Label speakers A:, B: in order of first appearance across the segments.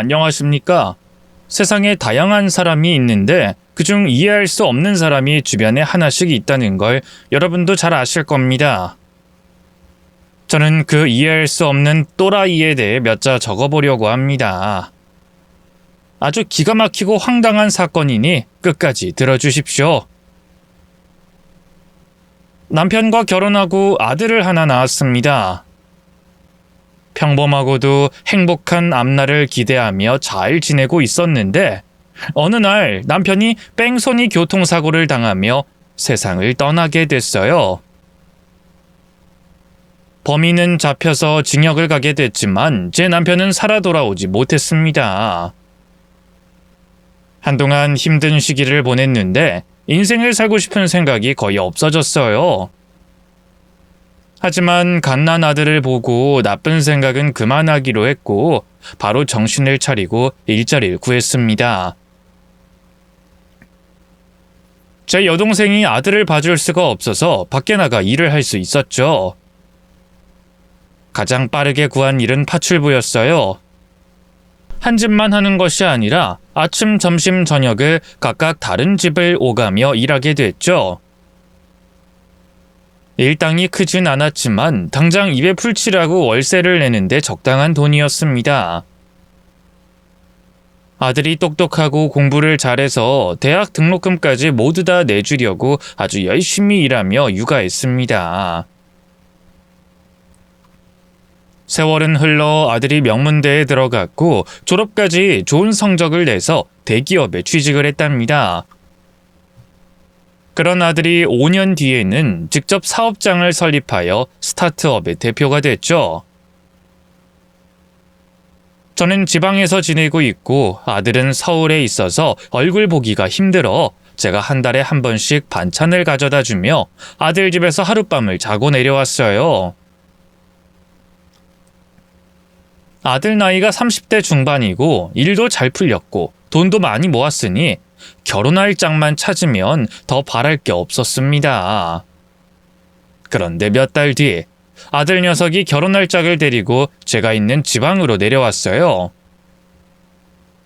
A: 안녕하십니까? 세상에 다양한 사람이 있는데 그중 이해할 수 없는 사람이 주변에 하나씩 있다는 걸 여러분도 잘 아실 겁니다. 저는 그 이해할 수 없는 또라이에 대해 몇 자 적어보려고 합니다. 아주 기가 막히고 황당한 사건이니 끝까지 들어주십시오. 남편과 결혼하고 아들을 하나 낳았습니다. 평범하고도 행복한 앞날을 기대하며 잘 지내고 있었는데 어느 날 남편이 뺑소니 교통사고를 당하며 세상을 떠나게 됐어요. 범인은 잡혀서 징역을 가게 됐지만 제 남편은 살아 돌아오지 못했습니다. 한동안 힘든 시기를 보냈는데 인생을 살고 싶은 생각이 거의 없어졌어요. 하지만 갓난 아들을 보고 나쁜 생각은 그만하기로 했고 바로 정신을 차리고 일자리를 구했습니다. 제 여동생이 아들을 봐줄 수가 없어서 밖에 나가 일을 할 수 있었죠. 가장 빠르게 구한 일은 파출부였어요. 한 집만 하는 것이 아니라 아침, 점심, 저녁을 각각 다른 집을 오가며 일하게 됐죠. 일당이 크진 않았지만 당장 입에 풀칠하고 월세를 내는데 적당한 돈이었습니다. 아들이 똑똑하고 공부를 잘해서 대학 등록금까지 모두 다 내주려고 아주 열심히 일하며 육아했습니다. 세월은 흘러 아들이 명문대에 들어갔고 졸업까지 좋은 성적을 내서 대기업에 취직을 했답니다. 그런 아들이 5년 뒤에는 직접 사업장을 설립하여 스타트업의 대표가 됐죠. 저는 지방에서 지내고 있고 아들은 서울에 있어서 얼굴 보기가 힘들어 제가 한 달에 한 번씩 반찬을 가져다 주며 아들 집에서 하룻밤을 자고 내려왔어요. 아들 나이가 30대 중반이고 일도 잘 풀렸고 돈도 많이 모았으니 결혼할 짝만 찾으면 더 바랄 게 없었습니다. 그런데 몇 달 뒤 아들 녀석이 결혼할 짝을 데리고 제가 있는 지방으로 내려왔어요.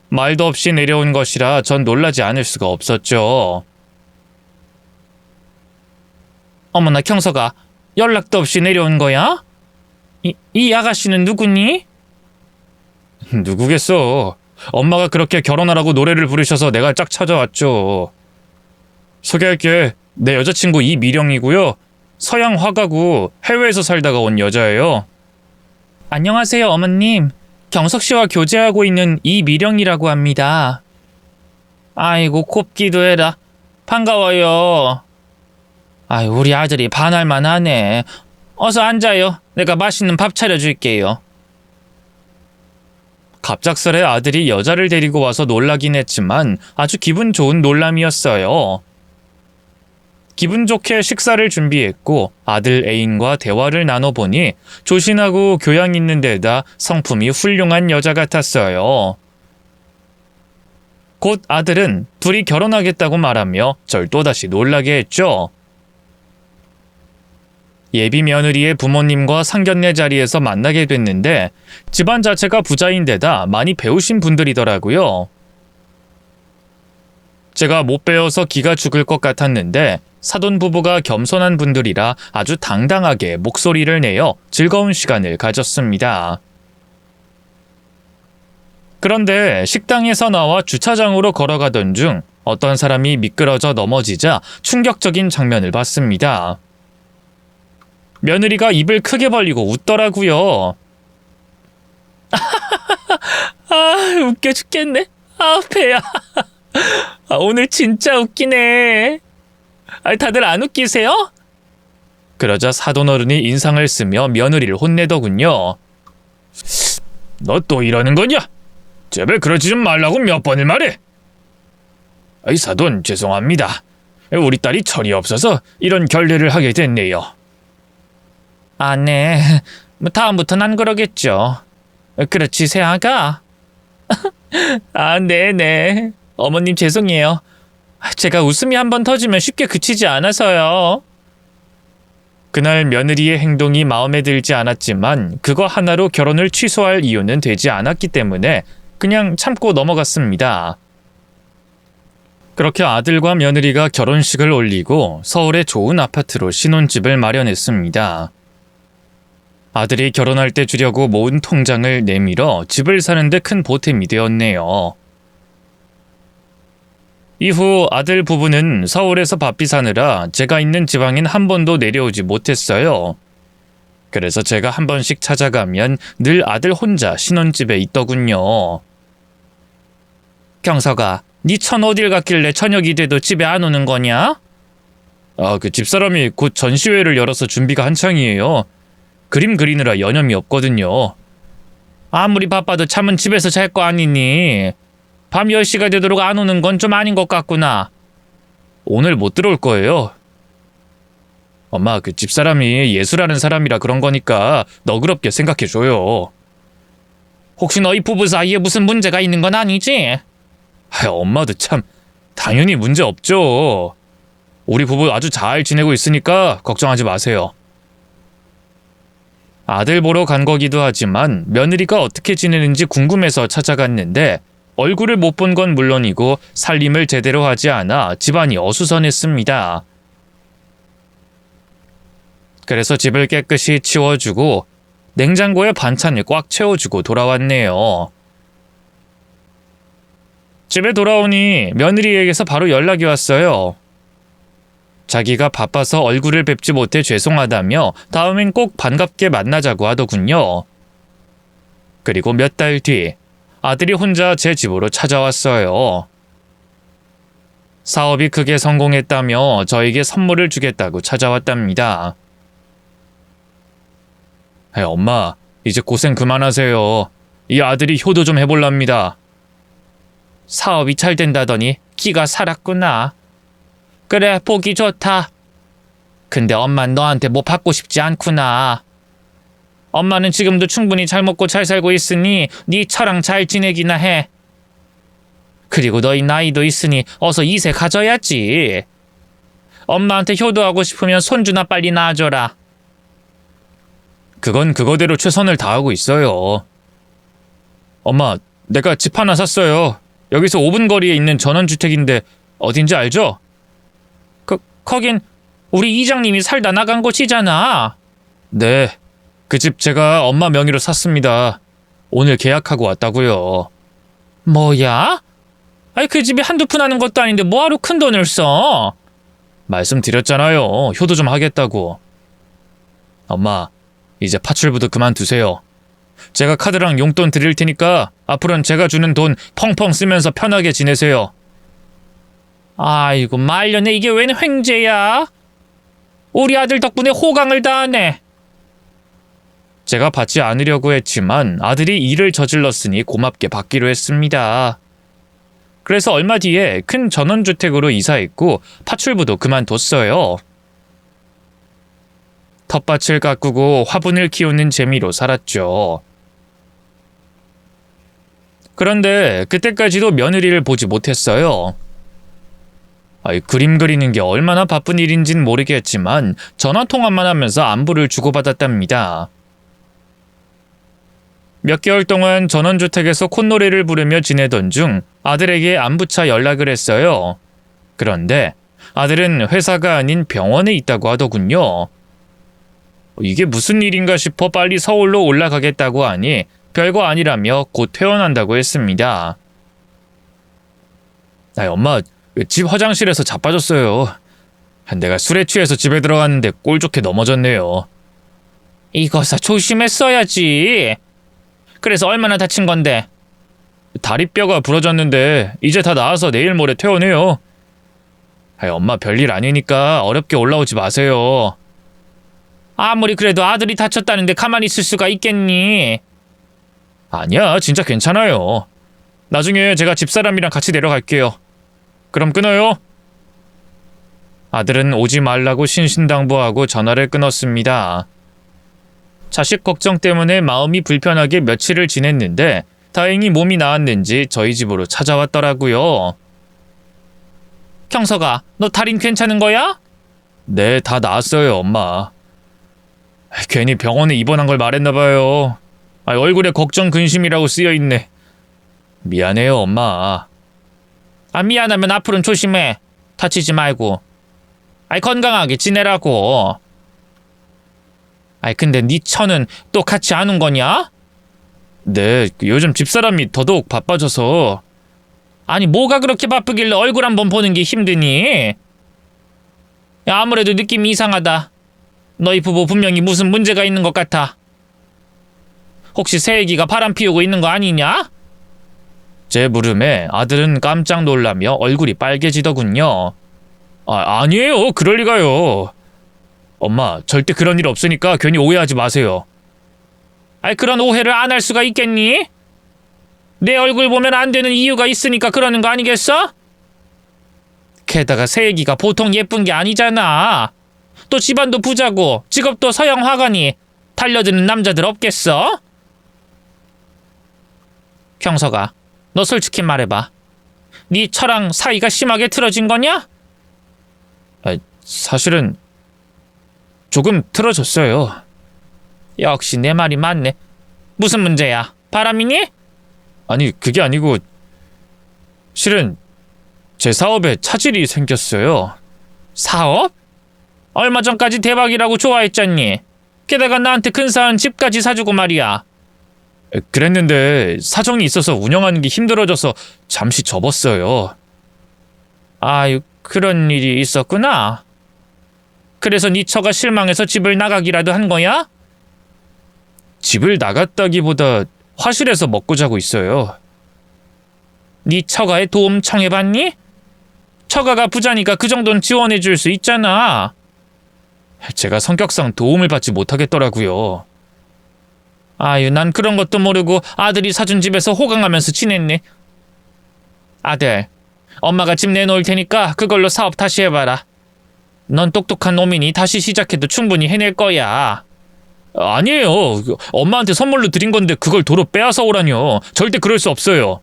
A: 말도 없이 내려온 것이라 전 놀라지 않을 수가 없었죠. 어머나 경서가 연락도 없이 내려온 거야? 이 아가씨는 누구니? 누구겠어. 엄마가 그렇게 결혼하라고 노래를 부르셔서 내가 짝 찾아왔죠. 소개할게. 내 여자친구 이미령이고요. 서양 화가고 해외에서 살다가 온 여자예요. 안녕하세요 어머님. 경석 씨와 교제하고 있는 이미령이라고 합니다. 아이고 곱기도 해라. 반가워요. 아이 우리 아들이 반할만 하네. 어서 앉아요. 내가 맛있는 밥 차려줄게요. 갑작스레 아들이 여자를 데리고 와서 놀라긴 했지만 아주 기분 좋은 놀람이었어요. 기분 좋게 식사를 준비했고 아들 애인과 대화를 나눠보니 조신하고 교양 있는 데다 성품이 훌륭한 여자 같았어요. 곧 아들은 둘이 결혼하겠다고 말하며 절 또다시 놀라게 했죠. 예비 며느리의 부모님과 상견례 자리에서 만나게 됐는데 집안 자체가 부자인데다 많이 배우신 분들이더라고요. 제가 못 배워서 기가 죽을 것 같았는데 사돈 부부가 겸손한 분들이라 아주 당당하게 목소리를 내어 즐거운 시간을 가졌습니다. 그런데 식당에서 나와 주차장으로 걸어가던 중 어떤 사람이 미끄러져 넘어지자 충격적인 장면을 봤습니다. 며느리가 입을 크게 벌리고 웃더라고요. 아, 웃겨 죽겠네. 아, 배야. 아, 오늘 진짜 웃기네. 아, 다들 안 웃기세요? 그러자 사돈어른이 인상을 쓰며 며느리를 혼내더군요. 너 또 이러는 거냐? 제발 그러지 좀 말라고 몇 번을 말해. 아이 사돈 죄송합니다. 우리 딸이 철이 없어서 이런 결례를 하게 됐네요. 아, 네. 다음부턴 안 그러겠죠. 그렇지, 새아가? 아, 네네. 어머님 죄송해요. 제가 웃음이 한번 터지면 쉽게 그치지 않아서요. 그날 며느리의 행동이 마음에 들지 않았지만 그거 하나로 결혼을 취소할 이유는 되지 않았기 때문에 그냥 참고 넘어갔습니다. 그렇게 아들과 며느리가 결혼식을 올리고 서울의 좋은 아파트로 신혼집을 마련했습니다. 아들이 결혼할 때 주려고 모은 통장을 내밀어 집을 사는데 큰 보탬이 되었네요. 이후 아들 부부는 서울에서 바삐 사느라 제가 있는 지방엔 한 번도 내려오지 못했어요. 그래서 제가 한 번씩 찾아가면 늘 아들 혼자 신혼집에 있더군요. 경서가, 네 천 어딜 갔길래 저녁이 돼도 집에 안 오는 거냐? 그 집사람이 곧 전시회를 열어서 준비가 한창이에요. 그림 그리느라 여념이 없거든요. 아무리 바빠도 잠은 집에서 잘 거 아니니. 밤 10시가 되도록 안 오는 건 좀 아닌 것 같구나. 오늘 못 들어올 거예요. 엄마, 그 집사람이 예수라는 사람이라 그런 거니까 너그럽게 생각해줘요. 혹시 너희 부부 사이에 무슨 문제가 있는 건 아니지? 엄마도 참, 당연히 문제 없죠. 우리 부부 아주 잘 지내고 있으니까 걱정하지 마세요. 아들 보러 간 거기도 하지만 며느리가 어떻게 지내는지 궁금해서 찾아갔는데 얼굴을 못 본 건 물론이고 살림을 제대로 하지 않아 집안이 어수선했습니다. 그래서 집을 깨끗이 치워주고 냉장고에 반찬을 꽉 채워주고 돌아왔네요. 집에 돌아오니 며느리에게서 바로 연락이 왔어요. 자기가 바빠서 얼굴을 뵙지 못해 죄송하다며 다음엔 꼭 반갑게 만나자고 하더군요. 그리고 몇 달 뒤 아들이 혼자 제 집으로 찾아왔어요. 사업이 크게 성공했다며 저에게 선물을 주겠다고 찾아왔답니다. 엄마, 이제 고생 그만하세요. 이 아들이 효도 좀 해볼랍니다. 사업이 잘 된다더니 기가 살았구나. 그래, 보기 좋다. 근데 엄만 너한테 뭐 받고 싶지 않구나. 엄마는 지금도 충분히 잘 먹고 잘 살고 있으니 네 처랑 잘 지내기나 해. 그리고 너희 나이도 있으니 어서 이세 가져야지. 엄마한테 효도하고 싶으면 손주나 빨리 낳아줘라. 그건 그거대로 최선을 다하고 있어요. 엄마, 내가 집 하나 샀어요. 여기서 5분 거리에 있는 전원주택인데 어딘지 알죠? 거긴 우리 이장님이 살다 나간 곳이잖아. 네, 그 집 제가 엄마 명의로 샀습니다. 오늘 계약하고 왔다고요. 뭐야? 아니, 그 집이 한두 푼 하는 것도 아닌데 뭐하러 큰 돈을 써? 말씀드렸잖아요. 효도 좀 하겠다고. 엄마, 이제 파출부도 그만두세요. 제가 카드랑 용돈 드릴 테니까 앞으로는 제가 주는 돈 펑펑 쓰면서 편하게 지내세요. 아이고, 말년에 이게 웬 횡재야? 우리 아들 덕분에 호강을 다하네. 제가 받지 않으려고 했지만 아들이 일을 저질렀으니 고맙게 받기로 했습니다. 그래서 얼마 뒤에 큰 전원주택으로 이사했고 파출부도 그만뒀어요. 텃밭을 가꾸고 화분을 키우는 재미로 살았죠. 그런데 그때까지도 며느리를 보지 못했어요. 그림 그리는 게 얼마나 바쁜 일인진 모르겠지만 전화통화만 하면서 안부를 주고받았답니다. 몇 개월 동안 전원주택에서 콧노래를 부르며 지내던 중 아들에게 안부차 연락을 했어요. 그런데 아들은 회사가 아닌 병원에 있다고 하더군요. 이게 무슨 일인가 싶어 빨리 서울로 올라가겠다고 하니 별거 아니라며 곧 퇴원한다고 했습니다. 엄마, 집 화장실에서 자빠졌어요. 내가 술에 취해서 집에 들어갔는데 꼴 좋게 넘어졌네요. 이거사 조심했어야지. 그래서 얼마나 다친 건데? 다리뼈가 부러졌는데 이제 다 나아서 내일 모레 퇴원해요. 엄마, 별일 아니니까 어렵게 올라오지 마세요. 아무리 그래도 아들이 다쳤다는데 가만히 있을 수가 있겠니? 아니야, 진짜 괜찮아요. 나중에 제가 집사람이랑 같이 내려갈게요. 그럼 끊어요. 아들은 오지 말라고 신신당부하고 전화를 끊었습니다. 자식 걱정 때문에 마음이 불편하게 며칠을 지냈는데 다행히 몸이 나았는지 저희 집으로 찾아왔더라고요. 경서가, 너 다린 괜찮은 거야? 네, 다 나았어요, 엄마. 괜히 병원에 입원한 걸 말했나 봐요. 얼굴에 걱정 근심이라고 쓰여있네. 미안해요, 엄마. 미안하면 앞으로는 조심해. 다치지 말고. 건강하게 지내라고. 근데 네 처는 또 같이 안 온 거냐? 네, 요즘 집사람이 더더욱 바빠져서. 뭐가 그렇게 바쁘길래 얼굴 한번 보는 게 힘드니? 아무래도 느낌이 이상하다. 너희 부부 분명히 무슨 문제가 있는 것 같아. 혹시 새애기가 바람 피우고 있는 거 아니냐? 제 물음에 아들은 깜짝 놀라며 얼굴이 빨개지더군요. 아니에요. 그럴 리가요. 엄마, 절대 그런 일 없으니까 괜히 오해하지 마세요. 그런 오해를 안 할 수가 있겠니? 내 얼굴 보면 안 되는 이유가 있으니까 그러는 거 아니겠어? 게다가 새애기가 보통 예쁜 게 아니잖아. 또 집안도 부자고 직업도 서양 화가니 달려드는 남자들 없겠어? 경서가, 너 솔직히 말해봐. 네 처랑 사이가 심하게 틀어진 거냐? 사실은 조금 틀어졌어요. 역시 내 말이 맞네. 무슨 문제야? 바람이니? 아니, 그게 아니고 실은 제 사업에 차질이 생겼어요. 사업? 얼마 전까지 대박이라고 좋아했잖니. 게다가 나한테 근사한 집까지 사주고 말이야. 그랬는데 사정이 있어서 운영하는 게 힘들어져서 잠시 접었어요. 아유, 그런 일이 있었구나. 그래서 네 처가 실망해서 집을 나가기라도 한 거야? 집을 나갔다기보다 화실에서 먹고 자고 있어요. 네 처가에 도움 청해봤니? 처가가 부자니까 그 정도는 지원해줄 수 있잖아. 제가 성격상 도움을 받지 못하겠더라고요. 아유, 난 그런 것도 모르고 아들이 사준 집에서 호강하면서 지냈네. 아들, 엄마가 집 내놓을 테니까 그걸로 사업 다시 해봐라. 넌 똑똑한 놈이니 다시 시작해도 충분히 해낼 거야. 아니에요. 엄마한테 선물로 드린 건데 그걸 도로 빼앗아 오라뇨. 절대 그럴 수 없어요.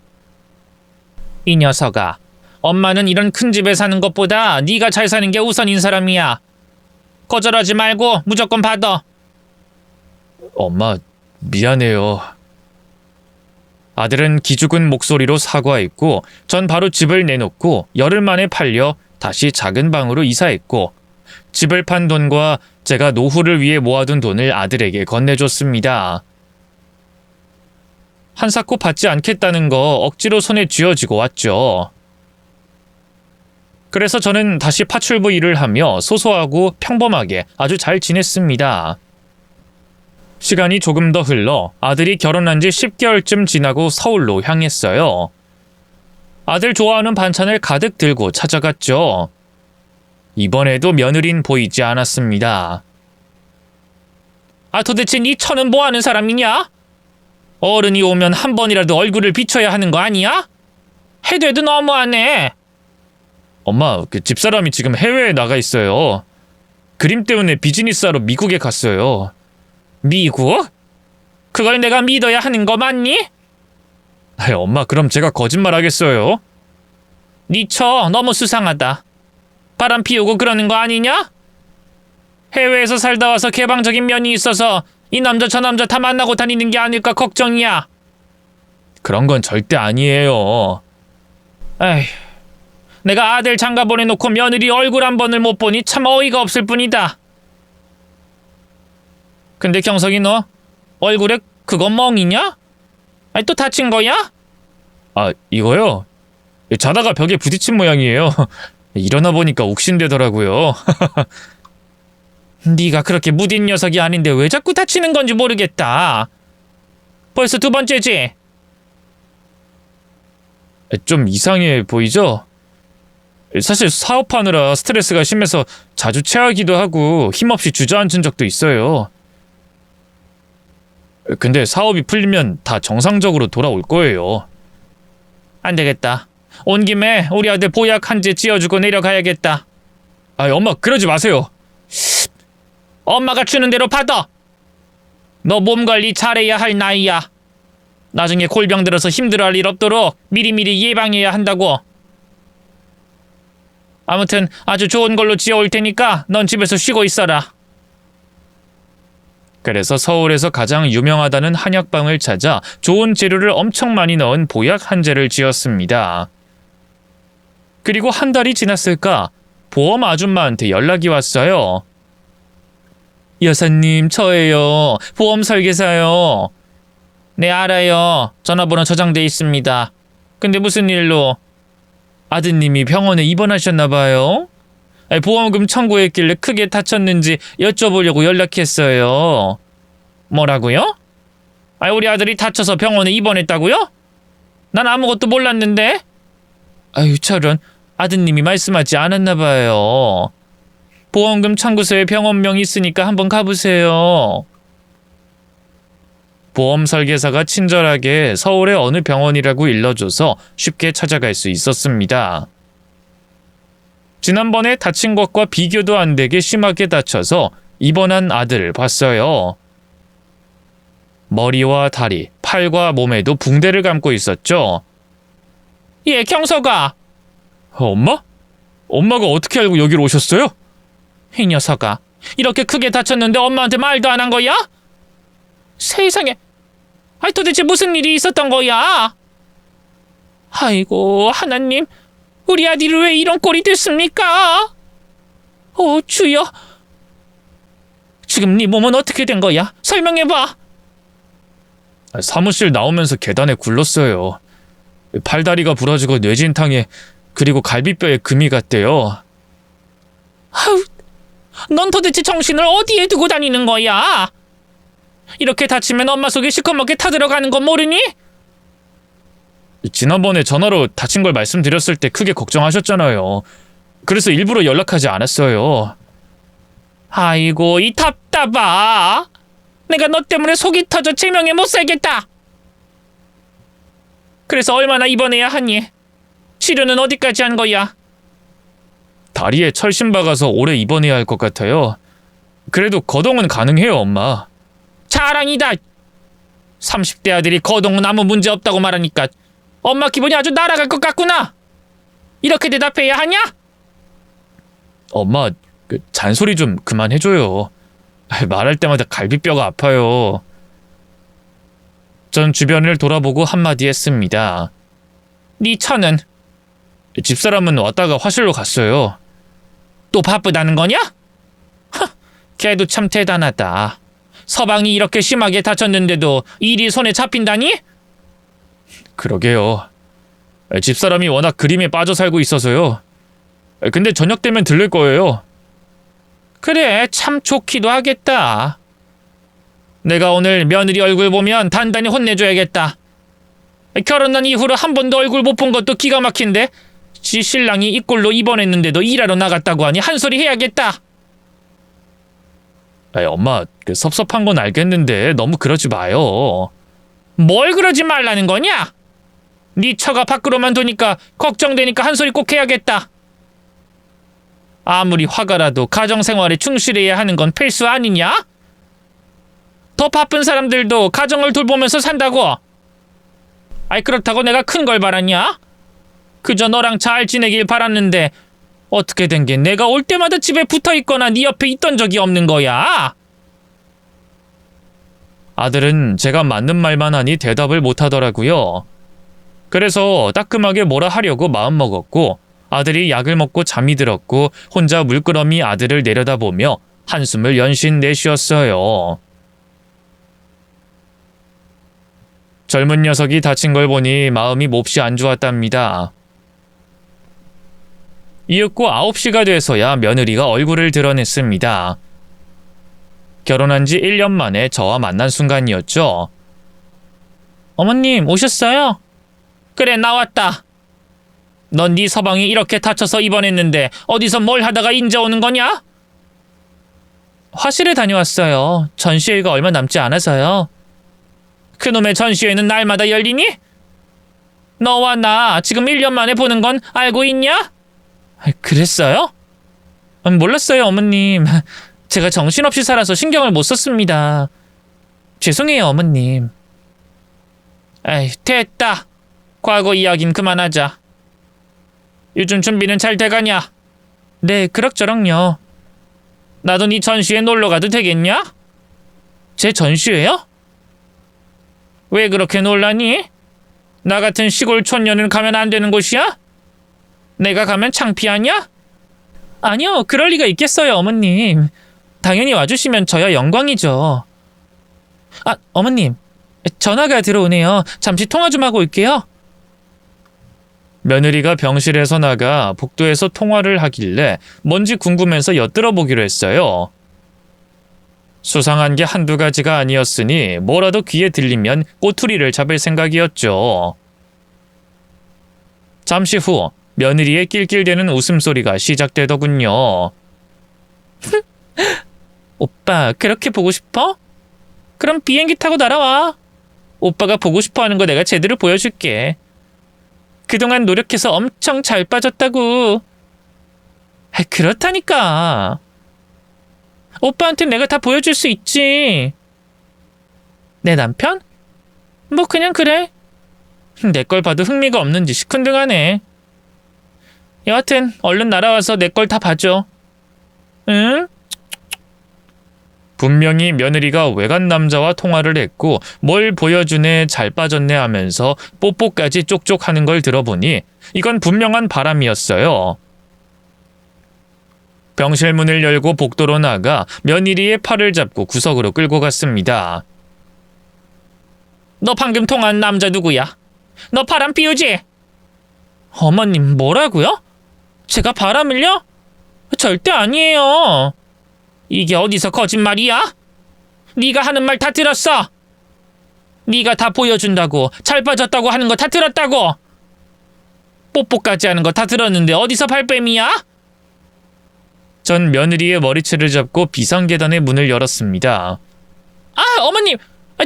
A: 이 녀석아, 엄마는 이런 큰 집에 사는 것보다 네가 잘 사는 게 우선인 사람이야. 거절하지 말고 무조건 받아. 엄마, 미안해요. 아들은 기죽은 목소리로 사과했고 전 바로 집을 내놓고 열흘 만에 팔려 다시 작은 방으로 이사했고 집을 판 돈과 제가 노후를 위해 모아둔 돈을 아들에게 건네줬습니다. 한사코 받지 않겠다는 거 억지로 손에 쥐어지고 왔죠. 그래서 저는 다시 파출부 일을 하며 소소하고 평범하게 아주 잘 지냈습니다. 시간이 조금 더 흘러 아들이 결혼한 지 10개월쯤 지나고 서울로 향했어요. 아들 좋아하는 반찬을 가득 들고 찾아갔죠. 이번에도 며느린 보이지 않았습니다. 도대체 네 처는 뭐하는 사람이냐? 어른이 오면 한 번이라도 얼굴을 비춰야 하는 거 아니야? 해도 해도 너무하네. 엄마, 그 집사람이 지금 해외에 나가 있어요. 그림 때문에 비즈니스하러 미국에 갔어요. 미국? 그걸 내가 믿어야 하는 거 맞니? 엄마, 그럼 제가 거짓말 하겠어요? 네 처 너무 수상하다. 바람 피우고 그러는 거 아니냐? 해외에서 살다 와서 개방적인 면이 있어서 이 남자 저 남자 다 만나고 다니는 게 아닐까 걱정이야. 그런 건 절대 아니에요. 에휴, 내가 아들 장가 보내놓고 며느리 얼굴 한 번을 못 보니 참 어이가 없을 뿐이다. 근데 경석이 너 얼굴에 그거 멍이냐? 또 다친 거야? 이거요? 자다가 벽에 부딪힌 모양이에요. 일어나 보니까 욱신되더라고요. 네가 그렇게 무딘 녀석이 아닌데 왜 자꾸 다치는 건지 모르겠다. 벌써 두 번째지? 좀 이상해 보이죠? 사실 사업하느라 스트레스가 심해서 자주 체하기도 하고 힘없이 주저앉은 적도 있어요. 근데 사업이 풀리면 다 정상적으로 돌아올 거예요. 안 되겠다. 온 김에 우리 아들 보약 한 제 지어주고 내려가야겠다. 엄마, 그러지 마세요. 엄마가 주는 대로 받아. 너 몸 관리 잘해야 할 나이야. 나중에 골병 들어서 힘들어할 일 없도록 미리미리 예방해야 한다고. 아무튼 아주 좋은 걸로 지어올 테니까 넌 집에서 쉬고 있어라. 그래서 서울에서 가장 유명하다는 한약방을 찾아 좋은 재료를 엄청 많이 넣은 보약 한 재를 지었습니다. 그리고 한 달이 지났을까 보험 아줌마한테 연락이 왔어요. 여사님, 저예요. 보험 설계사요. 네, 알아요. 전화번호 저장돼 있습니다. 근데 무슨 일로? 아드님이 병원에 입원하셨나 봐요. 보험금 청구했길래 크게 다쳤는지 여쭤보려고 연락했어요. 뭐라고요? 우리 아들이 다쳐서 병원에 입원했다고요? 난 아무것도 몰랐는데. 아유, 저런. 아드님이 말씀하지 않았나 봐요. 보험금 청구서에 병원명 있으니까 한번 가보세요. 보험 설계사가 친절하게 서울의 어느 병원이라고 일러줘서 쉽게 찾아갈 수 있었습니다. 지난번에 다친 것과 비교도 안 되게 심하게 다쳐서 입원한 아들을 봤어요. 머리와 다리, 팔과 몸에도 붕대를 감고 있었죠. 예, 경서가. 엄마? 엄마가 어떻게 알고 여기로 오셨어요? 이 녀석아, 이렇게 크게 다쳤는데 엄마한테 말도 안 한 거야? 세상에, 도대체 무슨 일이 있었던 거야? 아이고, 하나님, 우리 아들이 왜 이런 꼴이 됐습니까? 주여, 지금 네 몸은 어떻게 된 거야? 설명해봐. 사무실 나오면서 계단에 굴렀어요. 팔다리가 부러지고 뇌진탕에, 그리고 갈비뼈에 금이 갔대요. 아우, 넌 도대체 정신을 어디에 두고 다니는 거야? 이렇게 다치면 엄마 속에 시커멓게 타들어가는 건 모르니? 지난번에 전화로 다친 걸 말씀드렸을 때 크게 걱정하셨잖아요. 그래서 일부러 연락하지 않았어요. 아이고, 이 답답아. 내가 너 때문에 속이 터져 제명에 못 살겠다. 그래서 얼마나 입원해야 하니? 치료는 어디까지 한 거야? 다리에 철심 박아서 오래 입원해야 할 것 같아요. 그래도 거동은 가능해요, 엄마. 자랑이다. 30대 아들이 거동은 아무 문제 없다고 말하니까 엄마 기분이 아주 날아갈 것 같구나. 이렇게 대답해야 하냐? 엄마, 잔소리 좀 그만해줘요. 말할 때마다 갈비뼈가 아파요. 전 주변을 돌아보고 한마디 했습니다. 네 처는? 집사람은 왔다가 화실로 갔어요. 또 바쁘다는 거냐? 걔도 참 대단하다. 서방이 이렇게 심하게 다쳤는데도 일이 손에 잡힌다니? 그러게요. 집사람이 워낙 그림에 빠져 살고 있어서요. 근데 저녁 되면 들를 거예요. 그래, 참 좋기도 하겠다. 내가 오늘 며느리 얼굴 보면 단단히 혼내줘야겠다. 결혼한 이후로 한 번도 얼굴 못 본 것도 기가 막힌데 지 신랑이 이 꼴로 입원했는데도 일하러 나갔다고 하니 한 소리 해야겠다. 엄마, 섭섭한 건 알겠는데 너무 그러지 마요. 뭘 그러지 말라는 거냐? 네 처가 밖으로만 두니까 걱정되니까 한 소리 꼭 해야겠다. 아무리 화가 나도 가정생활에 충실해야 하는 건 필수 아니냐? 더 바쁜 사람들도 가정을 돌보면서 산다고. 그렇다고 내가 큰 걸 바랐냐? 그저 너랑 잘 지내길 바랐는데 어떻게 된 게 내가 올 때마다 집에 붙어있거나 네 옆에 있던 적이 없는 거야? 아들은 제가 맞는 말만 하니 대답을 못하더라고요. 그래서 따끔하게 뭐라 하려고 마음먹었고 아들이 약을 먹고 잠이 들었고 혼자 물끄러미 아들을 내려다보며 한숨을 연신 내쉬었어요. 젊은 녀석이 다친 걸 보니 마음이 몹시 안 좋았답니다. 이윽고 9시가 돼서야 며느리가 얼굴을 드러냈습니다. 결혼한 지 1년 만에 저와 만난 순간이었죠. 어머님, 오셨어요? 그래, 나왔다. 넌 네 서방이 이렇게 다쳐서 입원했는데 어디서 뭘 하다가 인제 오는 거냐? 화실에 다녀왔어요. 전시회가 얼마 남지 않아서요. 그놈의 전시회는 날마다 열리니? 너와 나 지금 1년 만에 보는 건 알고 있냐? 그랬어요? 몰랐어요, 어머님. 제가 정신없이 살아서 신경을 못 썼습니다. 죄송해요, 어머님. 됐다. 과거 이야긴 그만하자. 요즘 준비는 잘 돼가냐? 네, 그럭저럭요. 나도 네 전시회 놀러 가도 되겠냐? 제 전시회요? 왜 그렇게 놀라니? 나 같은 시골 촌년은 가면 안 되는 곳이야? 내가 가면 창피하냐? 아니요, 그럴 리가 있겠어요, 어머님. 당연히 와주시면 저야 영광이죠. 아, 어머님, 전화가 들어오네요. 잠시 통화 좀 하고 올게요. 며느리가 병실에서 나가 복도에서 통화를 하길래 뭔지 궁금해서 엿들어 보기로 했어요. 수상한 게 한두 가지가 아니었으니 뭐라도 귀에 들리면 꼬투리를 잡을 생각이었죠. 잠시 후 며느리의 낄낄대는 웃음소리가 시작되더군요. 오빠, 그렇게 보고 싶어? 그럼 비행기 타고 날아와. 오빠가 보고 싶어 하는 거 내가 제대로 보여줄게. 그동안 노력해서 엄청 잘 빠졌다고. 그렇다니까. 오빠한테 내가 다 보여줄 수 있지. 내 남편? 뭐 그냥 그래. 내 걸 봐도 흥미가 없는지 시큰둥하네. 여하튼 얼른 날아와서 내 걸 다 봐줘. 응? 분명히 며느리가 외간 남자와 통화를 했고 뭘 보여주네 잘 빠졌네 하면서 뽀뽀까지 쪽쪽 하는 걸 들어보니 이건 분명한 바람이었어요. 병실 문을 열고 복도로 나가 며느리의 팔을 잡고 구석으로 끌고 갔습니다. 너 방금 통화한 남자 누구야? 너 바람 피우지? 어머님, 뭐라고요? 제가 바람을요? 절대 아니에요. 이게 어디서 거짓말이야? 네가 하는 말 다 들었어. 네가 다 보여준다고, 잘 빠졌다고 하는 거 다 들었다고. 뽀뽀까지 하는 거 다 들었는데 어디서 발뺌이야? 전 며느리의 머리채를 잡고 비상계단의 문을 열었습니다. 아, 어머님,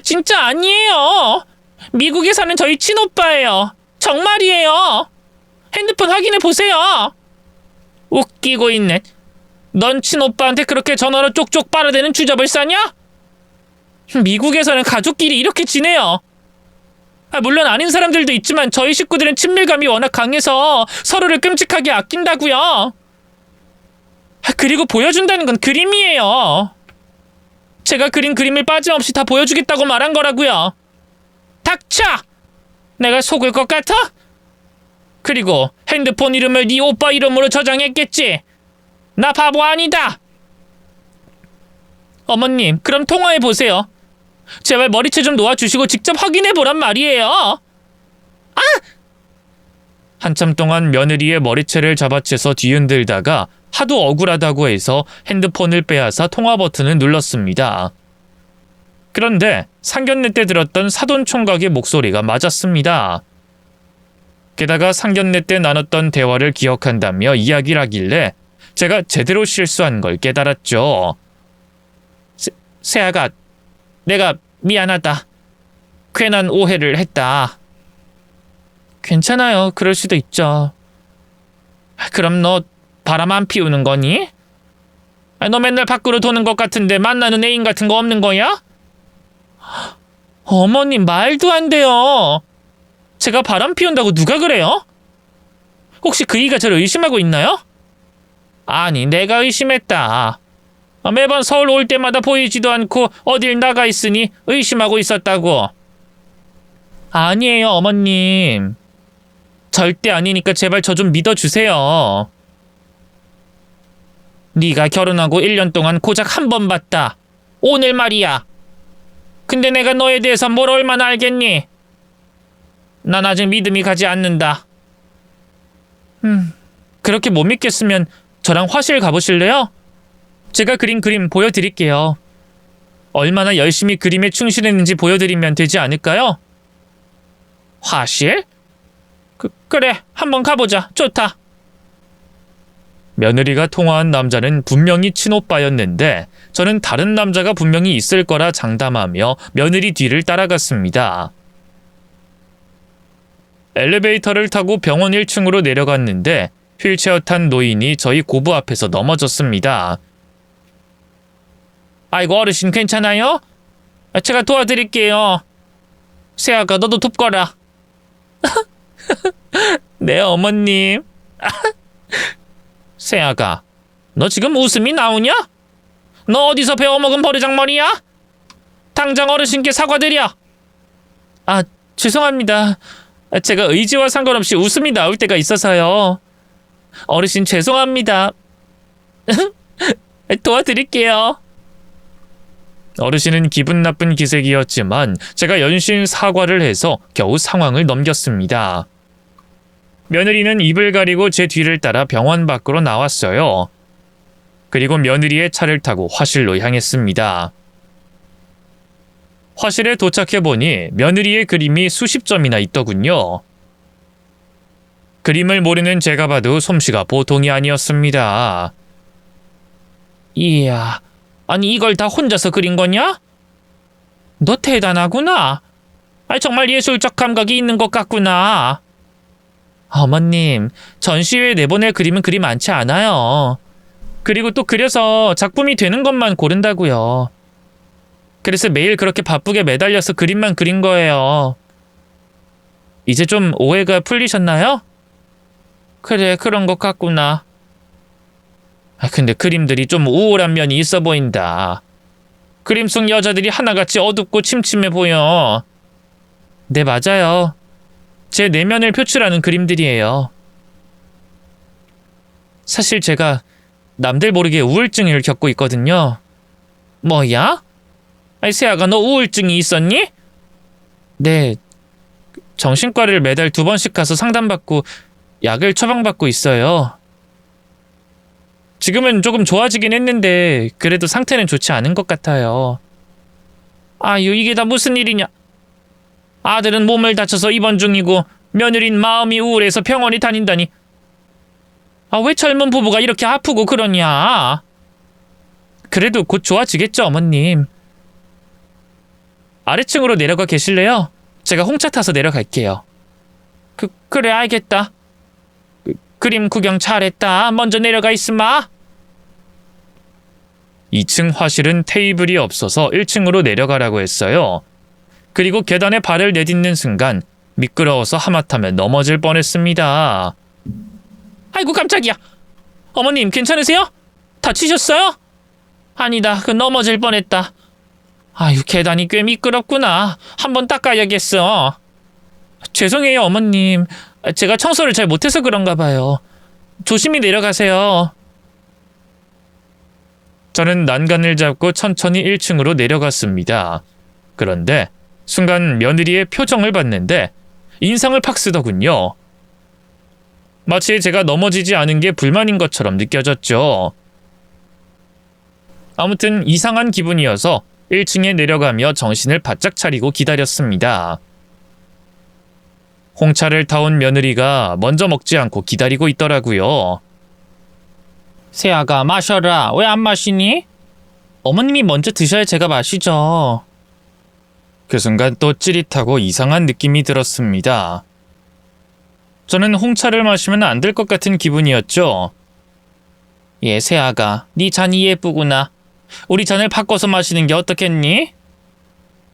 A: 진짜 아니에요. 미국에 사는 저희 친오빠예요. 정말이에요. 핸드폰 확인해 보세요. 웃기고 있네. 넌 친오빠한테 그렇게 전화로 쪽쪽 빨아대는 주접을 싸냐? 미국에서는 가족끼리 이렇게 지내요. 물론 아닌 사람들도 있지만 저희 식구들은 친밀감이 워낙 강해서 서로를 끔찍하게 아낀다고요. 그리고 보여준다는 건 그림이에요. 제가 그린 그림을 빠짐없이 다 보여주겠다고 말한 거라고요. 닥쳐! 내가 속을 것 같아? 그리고 핸드폰 이름을 네 오빠 이름으로 저장했겠지? 나 바보 아니다. 어머님, 그럼 통화해보세요. 제발 머리채 좀 놓아주시고 직접 확인해보란 말이에요. 아! 한참 동안 며느리의 머리채를 잡아채서 뒤흔들다가 하도 억울하다고 해서 핸드폰을 빼앗아 통화 버튼을 눌렀습니다. 그런데 상견례 때 들었던 사돈총각의 목소리가 맞았습니다. 게다가 상견례 때 나눴던 대화를 기억한다며 이야기를 하길래 제가 제대로 실수한 걸 깨달았죠. 세아가, 내가 미안하다. 괜한 오해를 했다. 괜찮아요. 그럴 수도 있죠. 그럼 너 바람 안 피우는 거니? 너 맨날 밖으로 도는 것 같은데 만나는 애인 같은 거 없는 거야? 어머님, 말도 안 돼요. 제가 바람 피운다고 누가 그래요? 혹시 그이가 저를 의심하고 있나요? 아니, 내가 의심했다. 매번 서울 올 때마다 보이지도 않고 어딜 나가 있으니 의심하고 있었다고. 아니에요, 어머님. 절대 아니니까 제발 저 좀 믿어주세요. 네가 결혼하고 1년 동안 고작 한 번 봤다. 오늘 말이야. 근데 내가 너에 대해서 뭘 얼마나 알겠니? 난 아직 믿음이 가지 않는다. 그렇게 못 믿겠으면 저랑 화실 가보실래요? 제가 그린 그림 보여드릴게요. 얼마나 열심히 그림에 충실했는지 보여드리면 되지 않을까요? 화실? 그래, 한번 가보자. 좋다. 며느리가 통화한 남자는 분명히 친오빠였는데 저는 다른 남자가 분명히 있을 거라 장담하며 며느리 뒤를 따라갔습니다. 엘리베이터를 타고 병원 1층으로 내려갔는데 휠체어 탄 노인이 저희 고부 앞에서 넘어졌습니다. 아이고, 어르신 괜찮아요? 제가 도와드릴게요. 세아가, 너도 돕거라. 네, 어머님. 세아가, 너 지금 웃음이 나오냐? 너 어디서 배워먹은 버르장머리야? 당장 어르신께 사과드려. 아, 죄송합니다. 제가 의지와 상관없이 웃음이 나올 때가 있어서요. 어르신 죄송합니다. 도와드릴게요. 어르신은 기분 나쁜 기색이었지만 제가 연신 사과를 해서 겨우 상황을 넘겼습니다. 며느리는 입을 가리고 제 뒤를 따라 병원 밖으로 나왔어요. 그리고 며느리의 차를 타고 화실로 향했습니다. 화실에 도착해보니 며느리의 그림이 수십 점이나 있더군요. 그림을 모르는 제가 봐도 솜씨가 보통이 아니었습니다. 이야, 아니 이걸 다 혼자서 그린 거냐? 너 대단하구나. 정말 예술적 감각이 있는 것 같구나. 어머님, 전시회에 내보낼 그림은 그리 많지 않아요. 그리고 또 그려서 작품이 되는 것만 고른다고요. 그래서 매일 그렇게 바쁘게 매달려서 그림만 그린 거예요. 이제 좀 오해가 풀리셨나요? 그래, 그런 것 같구나. 근데 그림들이 좀 우울한 면이 있어 보인다. 그림 속 여자들이 하나같이 어둡고 침침해 보여. 네, 맞아요. 제 내면을 표출하는 그림들이에요. 사실 제가 남들 모르게 우울증을 겪고 있거든요. 뭐야? 세아가 너 우울증이 있었니? 네, 정신과를 매달 2번씩 가서 상담받고 약을 처방받고 있어요. 지금은 조금 좋아지긴 했는데 그래도 상태는 좋지 않은 것 같아요. 아유, 이게 다 무슨 일이냐? 아들은 몸을 다쳐서 입원 중이고 며느린 마음이 우울해서 병원에 다닌다니. 왜 젊은 부부가 이렇게 아프고 그러냐? 그래도 곧 좋아지겠죠, 어머님. 아래층으로 내려가 계실래요? 제가 홍차 타서 내려갈게요. 그래, 알겠다. 그림 구경 잘했다. 먼저 내려가 있으마. 2층 화실은 테이블이 없어서 1층으로 내려가라고 했어요. 그리고 계단에 발을 내딛는 순간 미끄러워서 하마터면 넘어질 뻔했습니다. 아이고 깜짝이야. 어머님 괜찮으세요? 다치셨어요? 아니다, 넘어질 뻔했다. 아유, 계단이 꽤 미끄럽구나. 한번 닦아야겠어. 죄송해요, 어머님. 제가 청소를 잘 못해서 그런가 봐요. 조심히 내려가세요. 저는 난간을 잡고 천천히 1층으로 내려갔습니다. 그런데 순간 며느리의 표정을 봤는데 인상을 팍 쓰더군요. 마치 제가 넘어지지 않은 게 불만인 것처럼 느껴졌죠. 아무튼 이상한 기분이어서 1층에 내려가며 정신을 바짝 차리고 기다렸습니다. 홍차를 타온 며느리가 먼저 먹지 않고 기다리고 있더라고요. 세아가 마셔라. 왜 안 마시니? 어머님이 먼저 드셔야 제가 마시죠. 그 순간 또 찌릿하고 이상한 느낌이 들었습니다. 저는 홍차를 마시면 안 될 것 같은 기분이었죠. 세아가, 네 잔이 예쁘구나. 우리 잔을 바꿔서 마시는 게 어떻겠니?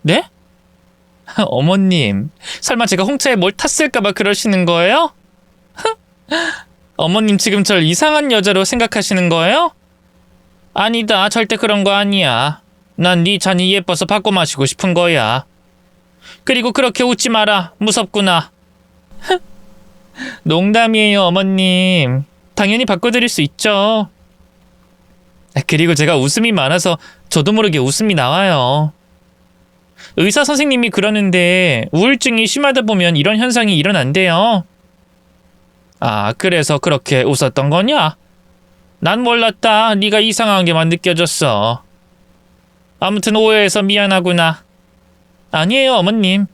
A: 네? 어머님, 설마 제가 홍차에 뭘 탔을까봐 그러시는 거예요? 어머님 지금 절 이상한 여자로 생각하시는 거예요? 아니다, 절대 그런 거 아니야. 난 네 잔이 예뻐서 바꿔 마시고 싶은 거야. 그리고 그렇게 웃지 마라. 무섭구나. 농담이에요, 어머님. 당연히 바꿔드릴 수 있죠. 그리고 제가 웃음이 많아서 저도 모르게 웃음이 나와요. 의사 선생님이 그러는데 우울증이 심하다 보면 이런 현상이 일어난대요. 아, 그래서 그렇게 웃었던 거냐? 난 몰랐다. 네가 이상한 게만 느껴졌어. 아무튼 오해해서 미안하구나. 아니에요, 어머님.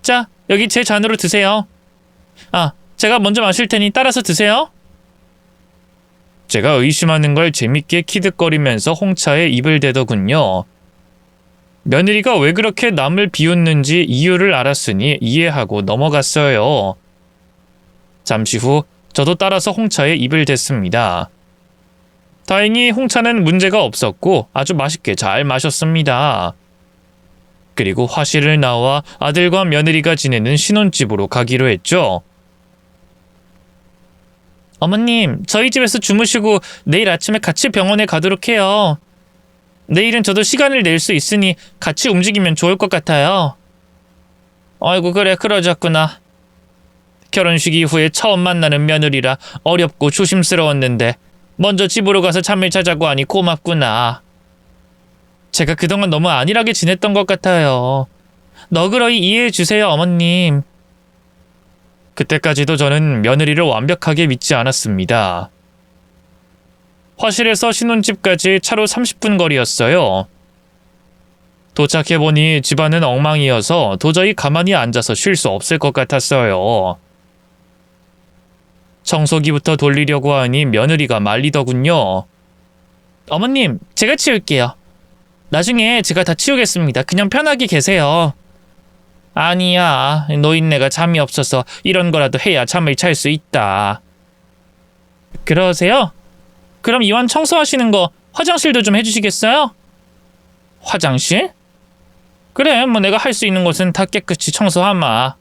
A: 자, 여기 제 잔으로 드세요. 아, 제가 먼저 마실 테니 따라서 드세요. 제가 의심하는 걸 재밌게 키득거리면서 홍차에 입을 대더군요. 며느리가 왜 그렇게 남을 비웃는지 이유를 알았으니 이해하고 넘어갔어요. 잠시 후 저도 따라서 홍차에 입을 댔습니다. 다행히 홍차는 문제가 없었고 아주 맛있게 잘 마셨습니다. 그리고 화실을 나와 아들과 며느리가 지내는 신혼집으로 가기로 했죠. 어머님, 저희 집에서 주무시고 내일 아침에 같이 병원에 가도록 해요. 내일은 저도 시간을 낼 수 있으니 같이 움직이면 좋을 것 같아요. 아이고 그래 그러자꾸나. 결혼식 이후에 처음 만나는 며느리라 어렵고 조심스러웠는데 먼저 집으로 가서 잠을 자자고 하니 고맙구나. 제가 그동안 너무 안일하게 지냈던 것 같아요. 너그러이 이해해 주세요, 어머님. 그때까지도 저는 며느리를 완벽하게 믿지 않았습니다. 화실에서 신혼집까지 차로 30분 거리였어요. 도착해보니 집안은 엉망이어서 도저히 가만히 앉아서 쉴 수 없을 것 같았어요. 청소기부터 돌리려고 하니 며느리가 말리더군요. 어머님, 제가 치울게요. 나중에 제가 다 치우겠습니다. 그냥 편하게 계세요. 아니야, 노인네가 잠이 없어서 이런 거라도 해야 잠을 잘 수 있다. 그러세요? 그럼 이왕 청소하시는 거 화장실도 좀 해주시겠어요? 화장실? 그래, 뭐 내가 할 수 있는 곳은 다 깨끗이 청소하마.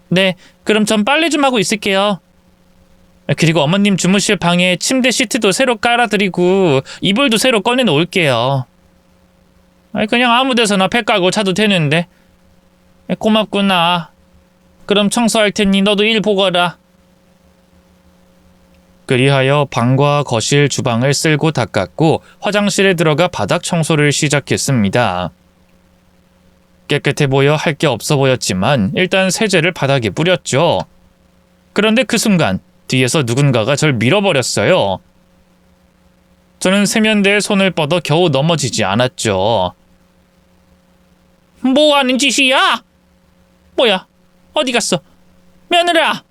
A: 네, 그럼 전 빨래 좀 하고 있을게요. 그리고 어머님 주무실 방에 침대 시트도 새로 깔아드리고 이불도 새로 꺼내놓을게요. 그냥 아무 데서나 배 깔고 자도 되는데. 고맙구나. 그럼 청소할 테니 너도 일 보거라. 그리하여 방과 거실, 주방을 쓸고 닦았고 화장실에 들어가 바닥 청소를 시작했습니다. 깨끗해 보여 할 게 없어 보였지만 일단 세제를 바닥에 뿌렸죠. 그런데 그 순간 뒤에서 누군가가 절 밀어버렸어요. 저는 세면대에 손을 뻗어 겨우 넘어지지 않았죠. 뭐 하는 짓이야? 뭐야? 어디 갔어? 며느라!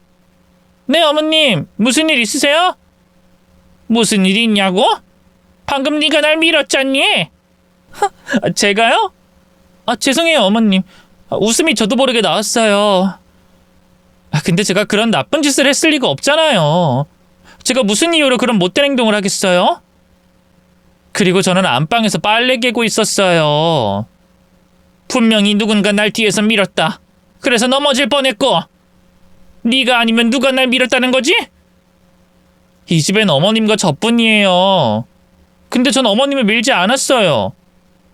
A: 네, 어머님. 무슨 일 있으세요? 무슨 일이 있냐고? 방금 네가 날 밀었잖니? 제가요? 죄송해요, 어머님. 웃음이 저도 모르게 나왔어요. 근데 제가 그런 나쁜 짓을 했을 리가 없잖아요. 제가 무슨 이유로 그런 못된 행동을 하겠어요? 그리고 저는 안방에서 빨래 개고 있었어요. 분명히 누군가 날 뒤에서 밀었다. 그래서 넘어질 뻔했고. 네가 아니면 누가 날 밀었다는 거지? 이 집엔 어머님과 저뿐이에요. 근데 전 어머님을 밀지 않았어요.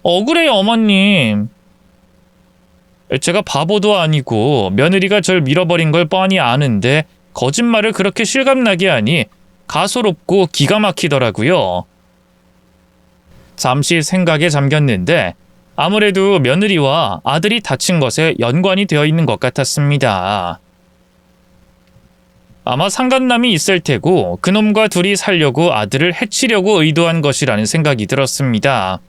A: 억울해요, 어머님. 제가 바보도 아니고 며느리가 절 밀어버린 걸 뻔히 아는데 거짓말을 그렇게 실감나게 하니 가소롭고 기가 막히더라고요. 잠시 생각에 잠겼는데 아무래도 며느리와 아들이 다친 것에 연관이 되어 있는 것 같았습니다. 아마 상간남이 있을 테고 그놈과 둘이 살려고 아들을 해치려고 의도한 것이라는 생각이 들었습니다.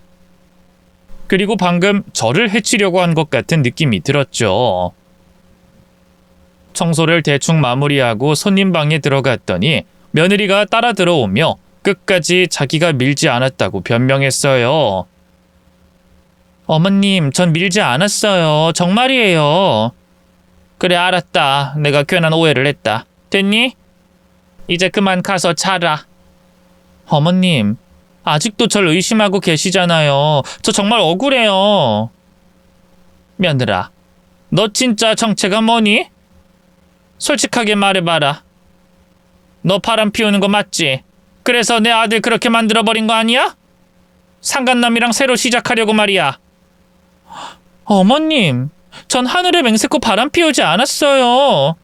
A: 그리고 방금 저를 해치려고 한 것 같은 느낌이 들었죠. 청소를 대충 마무리하고 손님 방에 들어갔더니 며느리가 따라 들어오며 끝까지 자기가 밀지 않았다고 변명했어요. 어머님, 전 밀지 않았어요. 정말이에요. 그래, 알았다. 내가 괜한 오해를 했다. 됐니? 이제 그만 가서 자라. 어머님, 아직도 절 의심하고 계시잖아요. 저 정말 억울해요. 며느라, 너 진짜 정체가 뭐니? 솔직하게 말해봐라. 너 바람 피우는 거 맞지? 그래서 내 아들 그렇게 만들어버린 거 아니야? 상간남이랑 새로 시작하려고 말이야. 어머님, 전 하늘에 맹세코 바람 피우지 않았어요.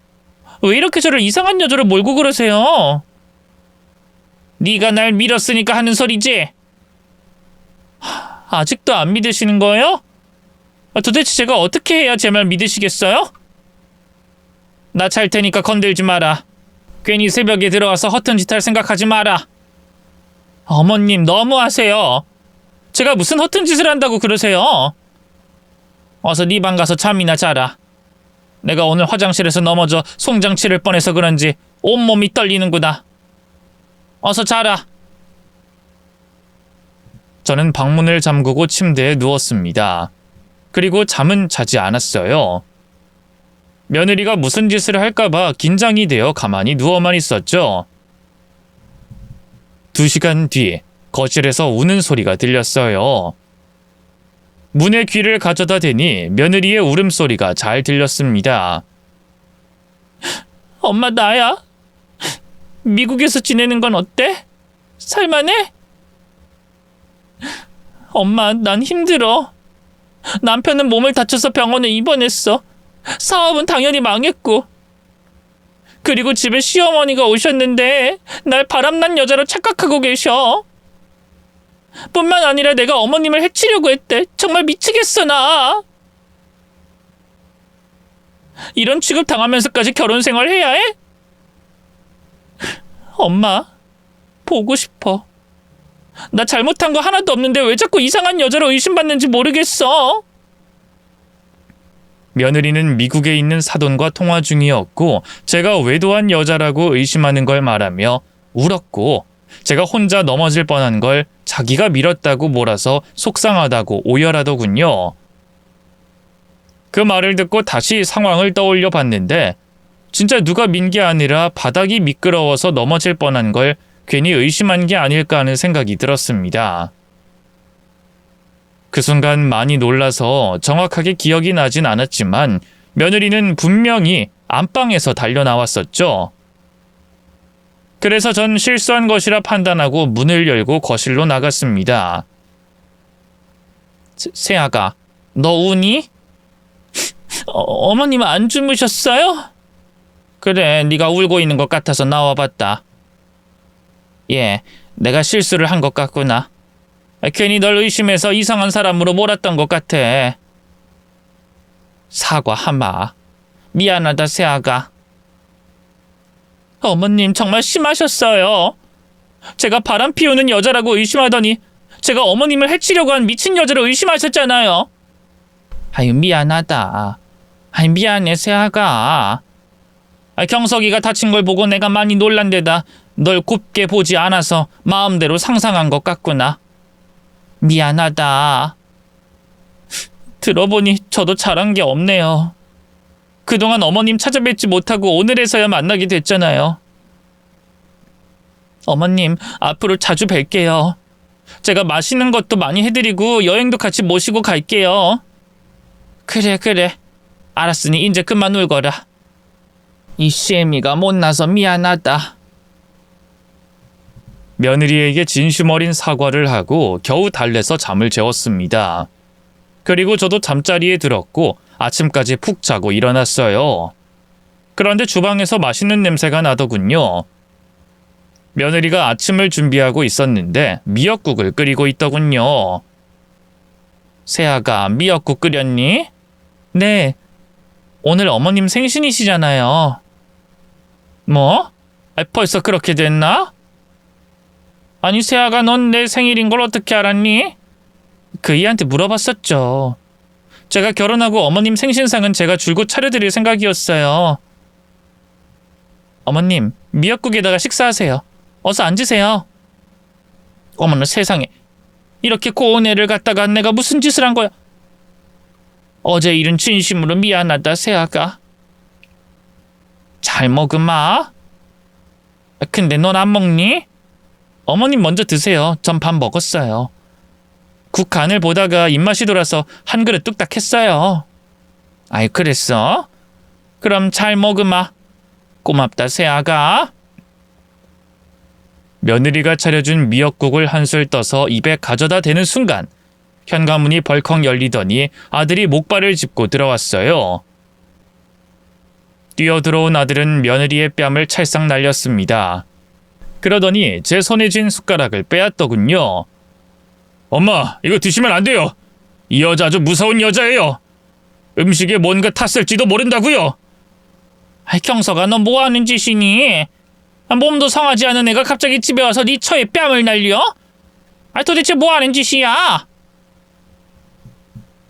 A: 왜 이렇게 저를 이상한 여자로 몰고 그러세요? 네가 날 밀었으니까 하는 소리지? 아직도 안 믿으시는 거예요? 도대체 제가 어떻게 해야 제 말 믿으시겠어요? 나 잘 테니까 건들지 마라. 괜히 새벽에 들어와서 허튼 짓 할 생각하지 마라. 어머님, 너무하세요. 제가 무슨 허튼 짓을 한다고 그러세요? 어서 네 방 가서 잠이나 자라. 내가 오늘 화장실에서 넘어져 송장 치를 뻔해서 그런지 온몸이 떨리는구나. 어서 자라. 저는 방문을 잠그고 침대에 누웠습니다. 그리고 잠은 자지 않았어요. 며느리가 무슨 짓을 할까봐 긴장이 되어 가만히 누워만 있었죠. 2시간 뒤 거실에서 우는 소리가 들렸어요. 문에 귀를 가져다 대니 며느리의 울음소리가 잘 들렸습니다. 엄마, 나야? 미국에서 지내는 건 어때? 살만해? 엄마, 난 힘들어. 남편은 몸을 다쳐서 병원에 입원했어. 사업은 당연히 망했고. 그리고 집에 시어머니가 오셨는데 날 바람난 여자로 착각하고 계셔. 뿐만 아니라 내가 어머님을 해치려고 했대. 정말 미치겠어, 나. 이런 취급 당하면서까지 결혼 생활 해야 해? 엄마, 보고 싶어. 나 잘못한 거 하나도 없는데 왜 자꾸 이상한 여자로 의심받는지 모르겠어. 며느리는 미국에 있는 사돈과 통화 중이었고 제가 외도한 여자라고 의심하는 걸 말하며 울었고, 제가 혼자 넘어질 뻔한 걸 자기가 밀었다고 몰아서 속상하다고 오열하더군요. 그 말을 듣고 다시 상황을 떠올려 봤는데 진짜 누가 민 게 아니라 바닥이 미끄러워서 넘어질 뻔한 걸 괜히 의심한 게 아닐까 하는 생각이 들었습니다. 그 순간 많이 놀라서 정확하게 기억이 나진 않았지만 며느리는 분명히 안방에서 달려나왔었죠. 그래서 전 실수한 것이라 판단하고 문을 열고 거실로 나갔습니다. 세아가, 너 우니? 어머님 안 주무셨어요? 그래, 네가 울고 있는 것 같아서 나와봤다. 예, 내가 실수를 한 것 같구나. 괜히 널 의심해서 이상한 사람으로 몰았던 것 같아. 사과하마. 미안하다, 세아가. 어머님 정말 심하셨어요. 제가 바람 피우는 여자라고 의심하더니 제가 어머님을 해치려고 한 미친 여자로 의심하셨잖아요. 아유, 미안하다. 아이, 미안해, 세아가. 경석이가 다친 걸 보고 내가 많이 놀란 데다 널 곱게 보지 않아서 마음대로 상상한 것 같구나. 미안하다. 들어보니 저도 잘한 게 없네요. 그동안 어머님 찾아뵙지 못하고 오늘에서야 만나게 됐잖아요. 어머님, 앞으로 자주 뵐게요. 제가 맛있는 것도 많이 해드리고 여행도 같이 모시고 갈게요. 그래. 알았으니 이제 그만 울거라. 이 쉐미가 못나서 미안하다. 며느리에게 진심 어린 사과를 하고 겨우 달래서 잠을 재웠습니다. 그리고 저도 잠자리에 들었고 아침까지 푹 자고 일어났어요. 그런데 주방에서 맛있는 냄새가 나더군요. 며느리가 아침을 준비하고 있었는데 미역국을 끓이고 있더군요. 세아가, 미역국 끓였니? 네. 오늘 어머님 생신이시잖아요. 뭐? 벌써 그렇게 됐나? 아니, 세아가, 넌 내 생일인 걸 어떻게 알았니? 그이한테 물어봤었죠. 제가 결혼하고 어머님 생신상은 제가 줄곧 차려드릴 생각이었어요. 어머님, 미역국에다가 식사하세요. 어서 앉으세요. 어머나 세상에, 이렇게 고운 애를 갖다가 내가 무슨 짓을 한 거야? 어제 일은 진심으로 미안하다, 세아가. 잘 먹으마. 근데 넌 안 먹니? 어머님 먼저 드세요. 전 밥 먹었어요. 국 간을 보다가 입맛이 돌아서 한 그릇 뚝딱 했어요. 아이, 그랬어? 그럼 잘 먹으마. 고맙다, 세아가. 며느리가 차려준 미역국을 한술 떠서 입에 가져다 대는 순간 현관문이 벌컥 열리더니 아들이 목발을 짚고 들어왔어요. 뛰어들어온 아들은 며느리의 뺨을 찰싹 날렸습니다. 그러더니 제 손에 쥔 숟가락을 빼앗더군요. 엄마, 이거 드시면 안 돼요. 이 여자 아주 무서운 여자예요. 음식에 뭔가 탔을지도 모른다고요. 경석아, 너 뭐하는 짓이니? 몸도 성하지 않은 애가 갑자기 집에 와서 네 처에 뺨을 날려? 도대체 뭐하는 짓이야?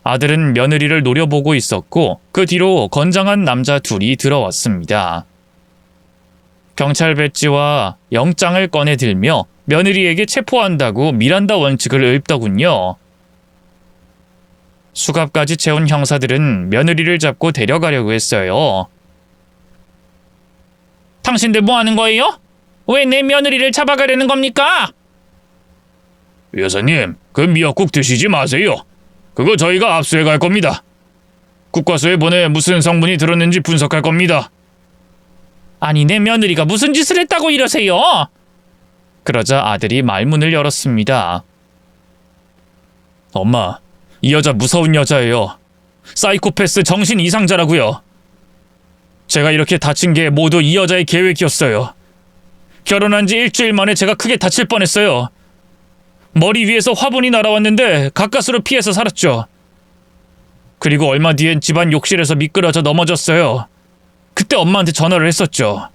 A: 아들은 며느리를 노려보고 있었고 그 뒤로 건장한 남자 둘이 들어왔습니다. 경찰 배지와 영장을 꺼내 들며 며느리에게 체포한다고 미란다 원칙을 읊더군요. 수갑까지 채운 형사들은 며느리를 잡고 데려가려고 했어요. 당신들 뭐 하는 거예요? 왜 내 며느리를 잡아가려는 겁니까? 여사님, 그 미역국 드시지 마세요. 그거 저희가 압수해 갈 겁니다. 국과수에 보내 무슨 성분이 들었는지 분석할 겁니다. 아니, 내 며느리가 무슨 짓을 했다고 이러세요? 그러자 아들이 말문을 열었습니다. 엄마, 이 여자 무서운 여자예요. 사이코패스 정신 이상자라고요. 제가 이렇게 다친 게 모두 이 여자의 계획이었어요. 결혼한 지 일주일 만에 제가 크게 다칠 뻔했어요. 머리 위에서 화분이 날아왔는데 가까스로 피해서 살았죠. 그리고 얼마 뒤엔 집안 욕실에서 미끄러져 넘어졌어요. 그때 엄마한테 전화를 했었죠.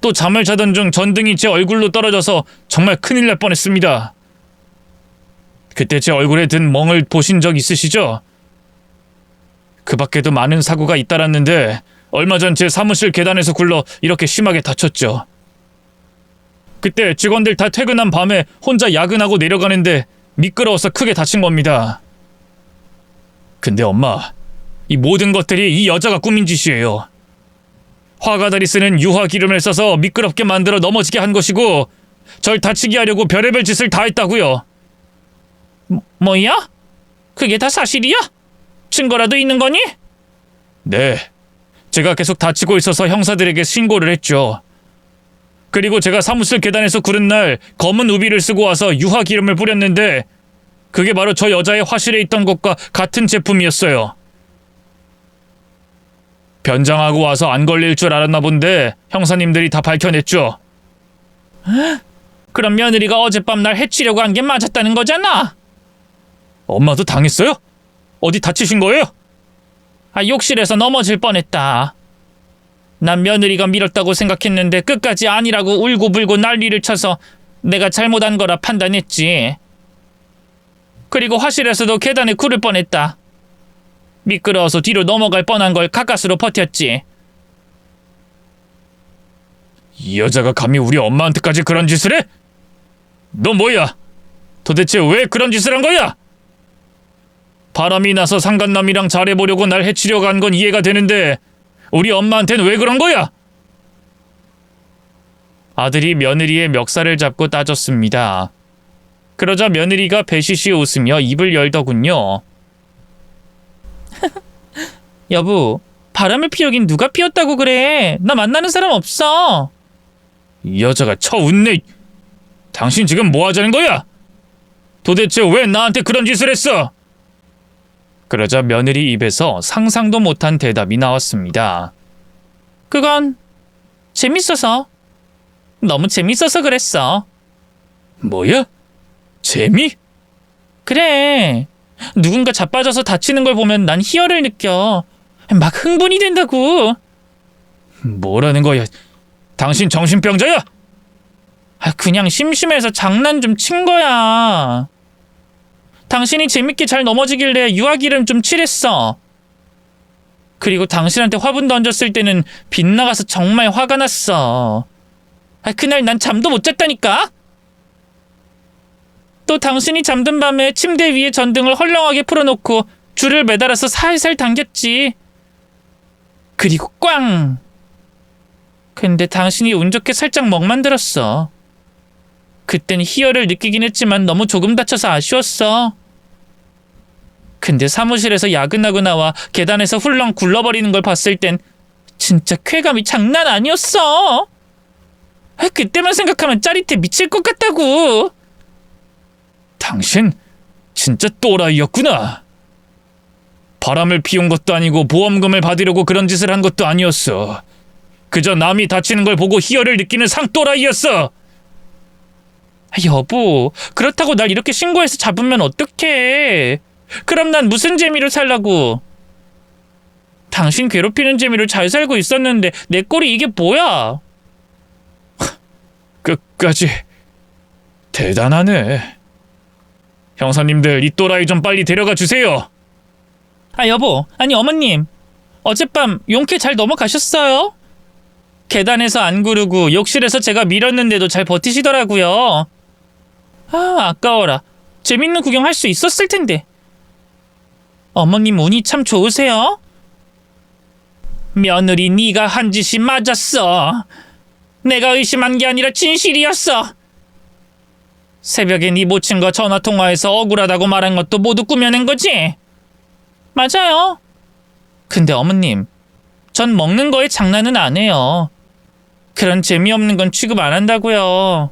A: 또 잠을 자던 중 전등이 제 얼굴로 떨어져서 정말 큰일 날 뻔했습니다. 그때 제 얼굴에 든 멍을 보신 적 있으시죠? 그 밖에도 많은 사고가 잇따랐는데 얼마 전 제 사무실 계단에서 굴러 이렇게 심하게 다쳤죠. 그때 직원들 다 퇴근한 밤에 혼자 야근하고 내려가는데 미끄러워서 크게 다친 겁니다. 근데 엄마, 이 모든 것들이 이 여자가 꾸민 짓이에요. 화가들이 쓰는 유화 기름을 써서 미끄럽게 만들어 넘어지게 한 것이고 절 다치게 하려고 별의별 짓을 다 했다고요. 뭐야? 그게 다 사실이야? 증거라도 있는 거니? 네. 제가 계속 다치고 있어서 형사들에게 신고를 했죠. 그리고 제가 사무실 계단에서 구른 날 검은 우비를 쓰고 와서 유화 기름을 뿌렸는데 그게 바로 저 여자의 화실에 있던 것과 같은 제품이었어요. 변장하고 와서 안 걸릴 줄 알았나 본데 형사님들이 다 밝혀냈죠. 그럼 며느리가 어젯밤 날 해치려고 한 게 맞았다는 거잖아. 엄마도 당했어요? 어디 다치신 거예요? 욕실에서 넘어질 뻔했다. 난 며느리가 밀었다고 생각했는데 끝까지 아니라고 울고불고 난리를 쳐서 내가 잘못한 거라 판단했지. 그리고 화실에서도 계단에 구를 뻔했다. 미끄러워서 뒤로 넘어갈 뻔한 걸 가까스로 버텼지. 이 여자가 감히 우리 엄마한테까지 그런 짓을 해? 너 뭐야? 도대체 왜 그런 짓을 한 거야? 바람이 나서 상간남이랑 잘해보려고 날 해치려고 한 건 이해가 되는데 우리 엄마한테는 왜 그런 거야? 아들이 며느리의 멱살을 잡고 따졌습니다. 그러자 며느리가 배시시 웃으며 입을 열더군요. 여보, 바람을 피우긴 누가 피웠다고 그래. 나 만나는 사람 없어. 이 여자가 웃네. 당신 지금 뭐 하자는 거야? 도대체 왜 나한테 그런 짓을 했어? 그러자 며느리 입에서 상상도 못한 대답이 나왔습니다. 그건 재밌어서. 너무 재밌어서 그랬어. 뭐야? 재미? 그래. 누군가 자빠져서 다치는 걸 보면 난 희열을 느껴. 막 흥분이 된다고. 뭐라는 거야? 당신 정신병자야? 그냥 심심해서 장난 좀 친 거야. 당신이 재밌게 잘 넘어지길래 유화기름 좀 칠했어. 그리고 당신한테 화분 던졌을 때는 빗나가서 정말 화가 났어. 그날 난 잠도 못 잤다니까? 또 당신이 잠든 밤에 침대 위에 전등을 헐렁하게 풀어놓고 줄을 매달아서 살살 당겼지. 그리고 꽝! 근데 당신이 운 좋게 살짝 멍만 들었어. 그땐 희열을 느끼긴 했지만 너무 조금 다쳐서 아쉬웠어. 근데 사무실에서 야근하고 나와 계단에서 훌렁 굴러버리는 걸 봤을 땐 진짜 쾌감이 장난 아니었어. 그때만 생각하면 짜릿해 미칠 것 같다고. 당신 진짜 또라이였구나. 바람을 피운 것도 아니고 보험금을 받으려고 그런 짓을 한 것도 아니었어. 그저 남이 다치는 걸 보고 희열을 느끼는 상또라이였어. 여보, 그렇다고 날 이렇게 신고해서 잡으면 어떡해. 그럼 난 무슨 재미로 살라고. 당신 괴롭히는 재미로 잘 살고 있었는데 내 꼴이 이게 뭐야. 끝까지 대단하네. 형사님들, 이 또라이 좀 빨리 데려가 주세요. 여보, 아니 어머님, 어젯밤 용케 잘 넘어가셨어요? 계단에서 안 구르고 욕실에서 제가 밀었는데도 잘 버티시더라고요. 아까워라. 재밌는 구경 할 수 있었을 텐데. 어머님 운이 참 좋으세요? 며느리 네가 한 짓이 맞았어. 내가 의심한 게 아니라 진실이었어. 새벽에 네 모친과 전화통화해서 억울하다고 말한 것도 모두 꾸며낸 거지? 맞아요. 근데 어머님, 전 먹는 거에 장난은 안 해요. 그런 재미없는 건 취급 안 한다고요.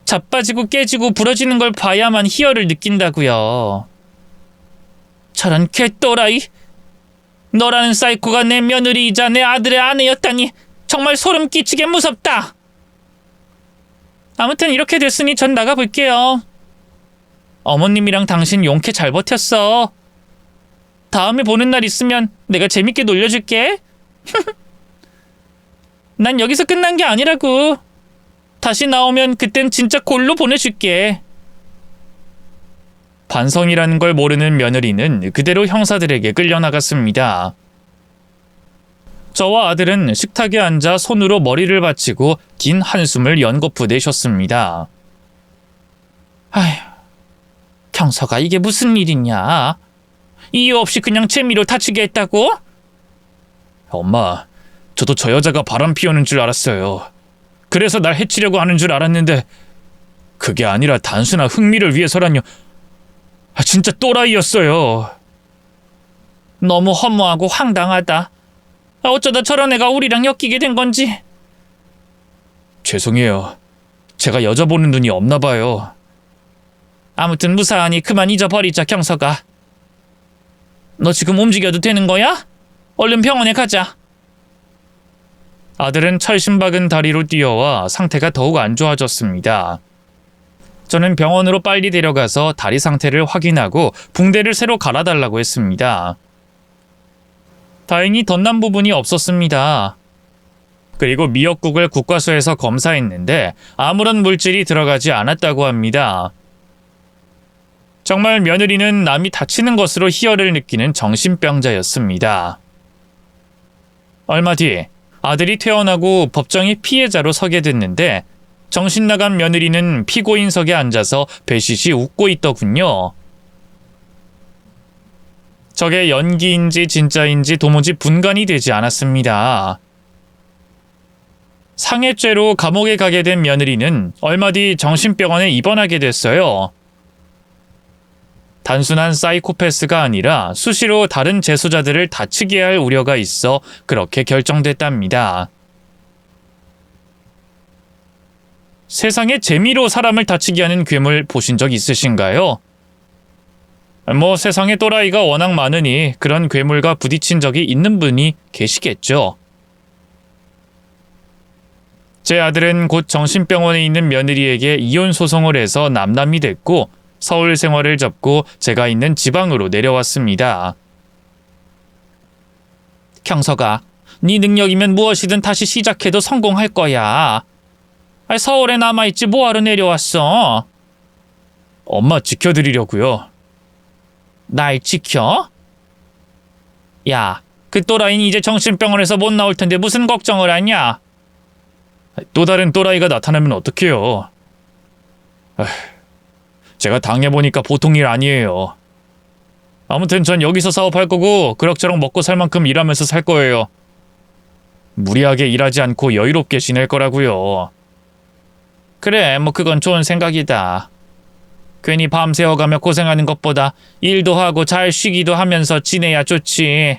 A: 자빠지고 깨지고 부러지는 걸 봐야만 희열을 느낀다고요. 저런 개또라이. 너라는 사이코가 내 며느리이자 내 아들의 아내였다니 정말 소름 끼치게 무섭다. 아무튼 이렇게 됐으니 전 나가볼게요. 어머님이랑 당신 용케 잘 버텼어. 다음에 보는 날 있으면 내가 재밌게 놀려줄게. 난 여기서 끝난 게 아니라고. 다시 나오면 그땐 진짜 골로 보내줄게. 반성이라는 걸 모르는 며느리는 그대로 형사들에게 끌려나갔습니다. 저와 아들은 식탁에 앉아 손으로 머리를 받치고 긴 한숨을 연거푸 내셨습니다. 아휴, 경서가 이게 무슨 일이냐? 이유 없이 그냥 재미로 다치게 했다고? 엄마, 저도 저 여자가 바람 피우는 줄 알았어요. 그래서 날 해치려고 하는 줄 알았는데 그게 아니라 단순한 흥미를 위해서라뇨. 진짜 또라이였어요. 너무 허무하고 황당하다. 어쩌다 저런 애가 우리랑 엮이게 된 건지. 죄송해요. 제가 여자 보는 눈이 없나 봐요. 아무튼 무사하니 그만 잊어버리자, 경서가. 너 지금 움직여도 되는 거야? 얼른 병원에 가자. 아들은 철심박은 다리로 뛰어와 상태가 더욱 안 좋아졌습니다. 저는 병원으로 빨리 데려가서 다리 상태를 확인하고 붕대를 새로 갈아달라고 했습니다. 다행히 덧난 부분이 없었습니다. 그리고 미역국을 국과수에서 검사했는데 아무런 물질이 들어가지 않았다고 합니다. 정말 며느리는 남이 다치는 것으로 희열을 느끼는 정신병자였습니다. 얼마 뒤 아들이 퇴원하고 법정의 피해자로 서게 됐는데 정신나간 며느리는 피고인석에 앉아서 배시시 웃고 있더군요. 저게 연기인지 진짜인지 도무지 분간이 되지 않았습니다. 상해죄로 감옥에 가게 된 며느리는 얼마 뒤 정신병원에 입원하게 됐어요. 단순한 사이코패스가 아니라 수시로 다른 재소자들을 다치게 할 우려가 있어 그렇게 결정됐답니다. 세상에 재미로 사람을 다치게 하는 괴물 보신 적 있으신가요? 세상에 또라이가 워낙 많으니 그런 괴물과 부딪힌 적이 있는 분이 계시겠죠. 제 아들은 곧 정신병원에 있는 며느리에게 이혼 소송을 해서 남남이 됐고 서울 생활을 접고 제가 있는 지방으로 내려왔습니다. 경서가, 네 능력이면 무엇이든 다시 시작해도 성공할 거야. 서울에 남아있지 뭐하러 내려왔어? 엄마 지켜드리려고요. 날 지켜? 야, 그 또라이는 이제 정신병원에서 못 나올 텐데 무슨 걱정을 하냐? 또 다른 또라이가 나타나면 어떡해요? 제가 당해보니까 보통 일 아니에요. 아무튼 전 여기서 사업할 거고 그럭저럭 먹고 살 만큼 일하면서 살 거예요. 무리하게 일하지 않고 여유롭게 지낼 거라고요. 그래, 그건 좋은 생각이다. 괜히 밤새워가며 고생하는 것보다 일도 하고 잘 쉬기도 하면서 지내야 좋지.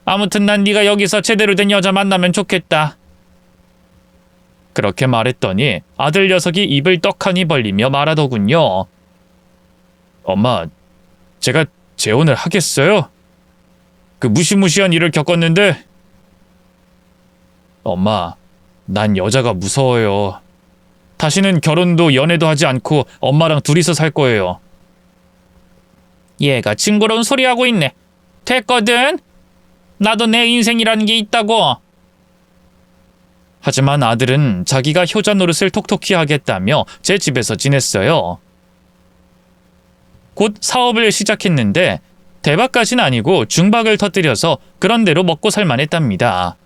A: 아무튼 난 네가 여기서 제대로 된 여자 만나면 좋겠다. 그렇게 말했더니 아들 녀석이 입을 떡하니 벌리며 말하더군요. 엄마, 제가 재혼을 하겠어요? 그 무시무시한 일을 겪었는데. 엄마, 난 여자가 무서워요. 다시는 결혼도 연애도 하지 않고 엄마랑 둘이서 살 거예요. 얘가 징그러운 소리 하고 있네. 됐거든. 나도 내 인생이라는 게 있다고. 하지만 아들은 자기가 효자 노릇을 톡톡히 하겠다며 제 집에서 지냈어요. 곧 사업을 시작했는데 대박까지는 아니고 중박을 터뜨려서 그런 대로 먹고 살만했답니다.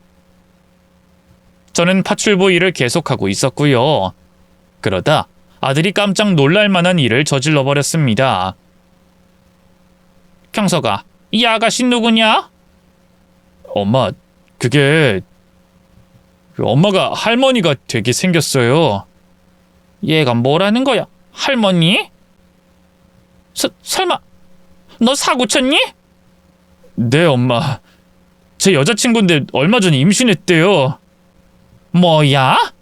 A: 저는 파출부 일을 계속하고 있었고요. 그러다 아들이 깜짝 놀랄 만한 일을 저질러 버렸습니다. 경서가, 이 아가씨 누구냐? 엄마, 그게 엄마가 할머니가 되게 생겼어요. 얘가 뭐라는 거야? 할머니? 설마 너 사고 쳤니? 네, 엄마. 제 여자친구인데 얼마 전에 임신했대요. 뭐야?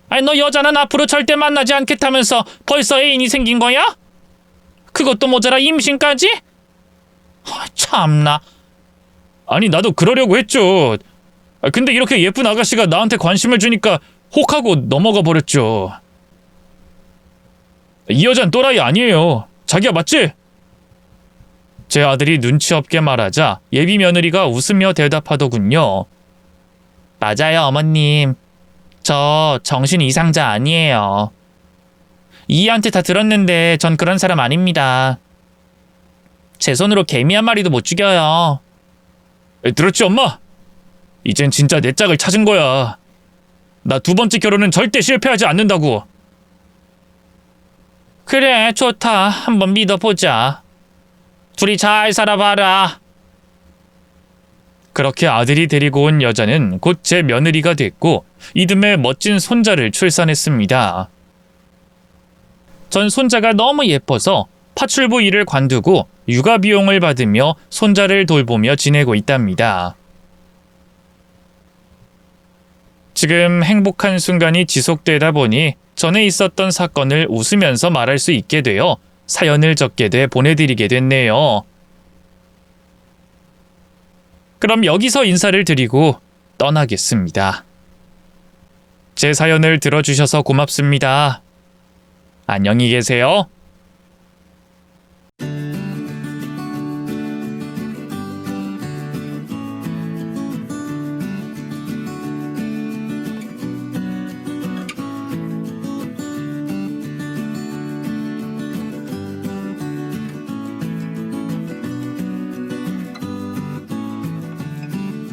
A: 아니, 너 여자는 앞으로 절대 만나지 않겠다면서 벌써 애인이 생긴 거야? 그것도 모자라 임신까지? 참나. 아니, 나도 그러려고 했죠. 근데 이렇게 예쁜 아가씨가 나한테 관심을 주니까 혹하고 넘어가 버렸죠. 이 여잔 또라이 아니에요. 자기야, 맞지? 제 아들이 눈치 없게 말하자 예비 며느리가 웃으며 대답하더군요. 맞아요, 어머님. 저 정신 이상자 아니에요. 이희한테 다 들었는데 전 그런 사람 아닙니다. 제 손으로 개미 한 마리도 못 죽여요. 들었지, 엄마? 이젠 진짜 내 짝을 찾은 거야. 나 두 번째 결혼은 절대 실패하지 않는다고. 그래, 좋다. 한번 믿어보자. 둘이 잘 살아봐라. 그렇게 아들이 데리고 온 여자는 곧 제 며느리가 됐고 이듬해 멋진 손자를 출산했습니다. 전 손자가 너무 예뻐서 파출부 일을 관두고 육아 비용을 받으며 손자를 돌보며 지내고 있답니다. 지금 행복한 순간이 지속되다 보니 전에 있었던 사건을 웃으면서 말할 수 있게 되어 사연을 적게 돼 보내드리게 됐네요. 그럼 여기서 인사를 드리고 떠나겠습니다. 제 사연을 들어주셔서 고맙습니다. 안녕히 계세요.